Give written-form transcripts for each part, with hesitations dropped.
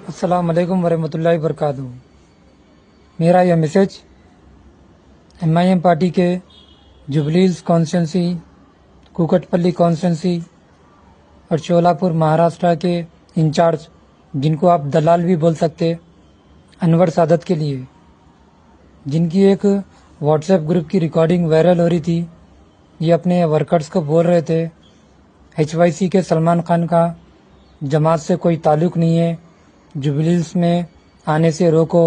السلام علیکم ورحمۃ اللہ وبرکاتہ۔ میرا یہ میسیج ایم پارٹی کے جوبلیز کانسٹیٹنسی، کوکٹ پلی کانسٹیٹنسی اور شولاپور مہاراشٹرا کے انچارج، جن کو آپ دلال بھی بول سکتے، انور سادت کے لیے، جن کی ایک واٹس ایپ گروپ کی ریکارڈنگ وائرل ہو رہی تھی۔ یہ اپنے ورکرز کو بول رہے تھے HYC کے سلمان خان کا جماعت سے کوئی تعلق نہیں ہے، جوبلیز میں آنے سے روکو،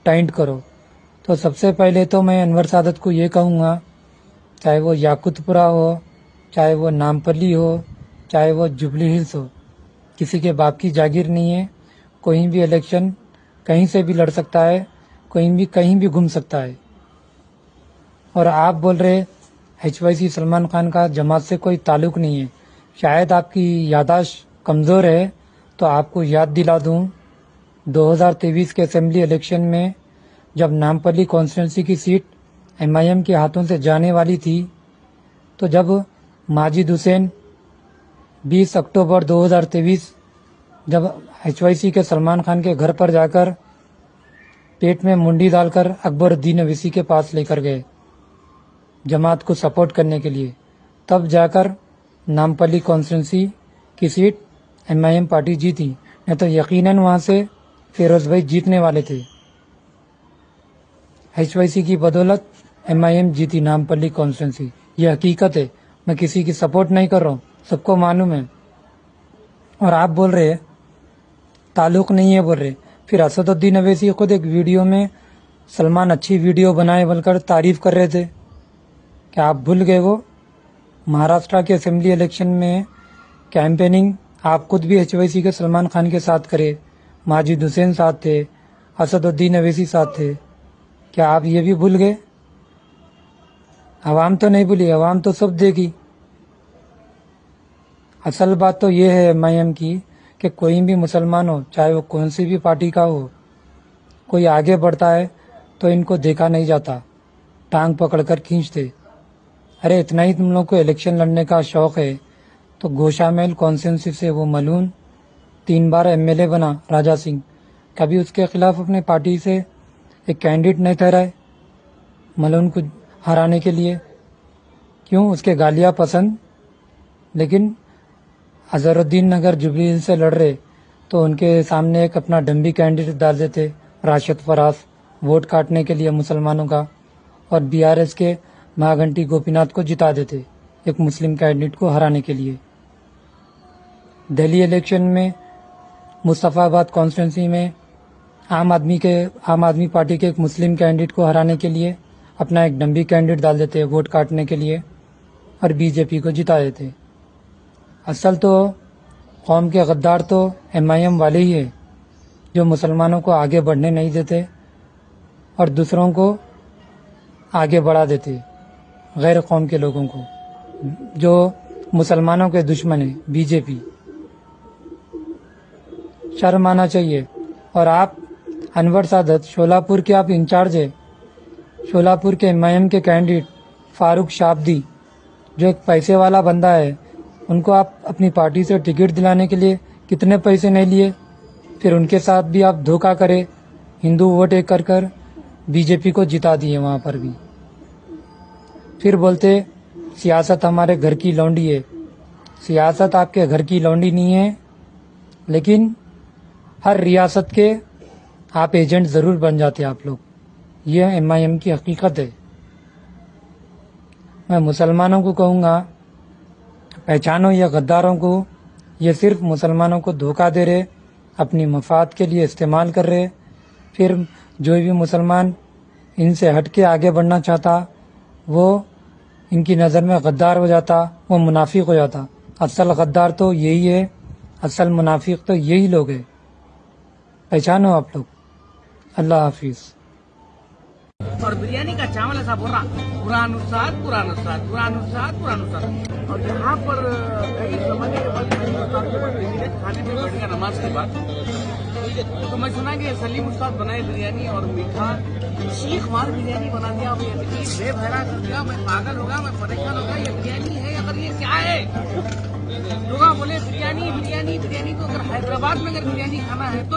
ٹائنٹ کرو۔ تو سب سے پہلے تو میں انور سادت کو یہ کہوں گا، چاہے وہ یاقوت پورہ ہو، چاہے وہ نامپلی ہو، چاہے وہ جوبلی ہلز ہو، کسی کے باپ کی جاگیر نہیں ہے۔ کوئی بھی الیکشن کہیں سے بھی لڑ سکتا ہے، کہیں بھی گھوم سکتا ہے۔ اور آپ بول رہے HYC سلمان خان کا جماعت سے کوئی تعلق نہیں ہے۔ شاید آپ کی یادداشت کمزور ہے، تو آپ کو یاد دلا دوں، 2023 کے اسمبلی الیکشن میں جب نامپلی کانسٹیٹنسی کی سیٹ MIM کے ہاتھوں سے جانے والی تھی، تو جب ماجد حسین 20 اکتوبر 2023 جب HYC کے سلمان خان کے گھر پر جا کر پیٹ میں منڈی ڈال کر اکبر الدین اویسی کے پاس لے کر گئے جماعت کو سپورٹ کرنے کے لیے، تب جا کر نامپلی کانسٹیٹنسی کی سیٹ MIM پارٹی جیتی، نہیں تو یقیناً وہاں سے فیروز بھائی جیتنے والے تھے۔ HYC کی بدولت MIM جیتی نامپلی کانسٹیٹنسی، یہ حقیقت ہے، میں کسی کی سپورٹ نہیں کر رہا ہوں، سب کو معلوم ہے۔ اور آپ بول رہے تعلق نہیں ہے، بول رہے پھر اسد الدین اویسی خود ایک ویڈیو میں سلمان اچھی ویڈیو بنائے بول کر تعریف کر رہے تھے کہ آپ بھول گئے، وہ مہاراشٹرا کے اسمبلی الیکشن میں کیمپیننگ آپ خود بھی HYC کے سلمان خان کے ساتھ کرے، ماجد حسین ساتھ تھے، اسد الدین اویسی ساتھ تھے، کیا آپ یہ بھی بھول گئے؟ عوام تو نہیں بھولی، عوام تو سب دیکھی۔ اصل بات تو یہ ہے MIM کی کہ کوئی بھی مسلمان ہو، چاہے وہ کون سی بھی پارٹی کا ہو، کوئی آگے بڑھتا ہے تو ان کو دیکھا نہیں جاتا، ٹانگ پکڑ کر کھینچتے۔ ارے اتنا ہی تم لوگ کو الیکشن لڑنے کا شوق ہے تو گوشا میل کانسٹیٹنسی سے وہ ملون 3 بار MLA بنا، راجا سنگھ، کبھی اس کے خلاف اپنے پارٹی سے ایک کینڈیڈیٹ نہیں ٹھہرائے ملون کو ہرانے کے لیے؟ کیوں؟ اس کے گالیاں پسند۔ لیکن اظہر الدین اگر جوبلی ہلز سے لڑ رہے تو ان کے سامنے ایک اپنا ڈمبی کینڈیڈیٹ ڈال دیتے، راشد فراز، ووٹ کاٹنے کے لیے مسلمانوں کا، اور BRS کے مہاگھنٹی گوپی ناتھ کو جتا دیتے ایک مسلم کینڈیڈیٹ کو ہرانے کے لیے۔ دہلی الیکشن میں مصطفیٰ آباد کانسٹیٹنسی میں عام آدمی پارٹی کے ایک مسلم کینڈیڈیٹ کو ہرانے کے لیے اپنا ایک ڈمبی کینڈیڈیٹ ڈال دیتے ووٹ کاٹنے کے لیے، اور BJP کو جتا دیتے۔ اصل تو قوم کے غدار تو MIM والے ہی ہے، جو مسلمانوں کو آگے بڑھنے نہیں دیتے اور دوسروں کو آگے بڑھا دیتے، غیر قوم کے لوگوں کو، جو مسلمانوں کے دشمن ہیں، BJP۔ شرم آنا چاہیے۔ اور آپ انور سادت شولاپور کے آپ انچارج ہے، شولاپور کے MIM کے کینڈیڈیٹ فاروق شابدی، جو ایک پیسے والا بندہ ہے، ان کو آپ اپنی پارٹی سے ٹکٹ دلانے کے لیے کتنے پیسے نہیں لیے؟ پھر ان کے ساتھ بھی آپ دھوکہ کرے، ہندو ووٹ ایک کر BJP کو جتا دیے وہاں پر بھی۔ پھر بولتے سیاست ہمارے گھر کی لونڈی ہے۔ سیاست آپ کے گھر کی لونڈی نہیں ہے، لیکن ہر ریاست کے آپ ایجنٹ ضرور بن جاتے آپ لوگ، یہ MIM کی حقیقت ہے۔ میں مسلمانوں کو کہوں گا، پہچانو یہ غداروں کو، یہ صرف مسلمانوں کو دھوکہ دے رہے، اپنی مفاد کے لیے استعمال کر رہے۔ پھر جو بھی مسلمان ان سے ہٹ کے آگے بڑھنا چاہتا، وہ ان کی نظر میں غدار ہو جاتا، وہ منافق ہو جاتا۔ اصل غدار تو یہی ہے، اصل منافق تو یہی لوگ ہیں، پہچانو آپ لوگ۔ اللہ حافظ۔ اور بریانی کا چاول ایسا بول رہا قرآن استاد قرآن استاد قرآن استاد قرآن استاد، اور یہاں پر کئی زمانے کے بعد کھانے میں بیٹھ گیا نماز کے بعد، تو میں سنا کہ سلیم استاد بنائے بریانی اور میٹھا شیخ مار بریانی بنا دیا، بے بہرا کر دیا، میں پاگل ہوگا، میں پریشان ہوگا، یہ بریانی ہے اگر یہ کیا ہے؟ لوگ بولے بریانی بریانی بریانی، تو اگر حیدرآباد میں اگر بریانی کھانا ہے تو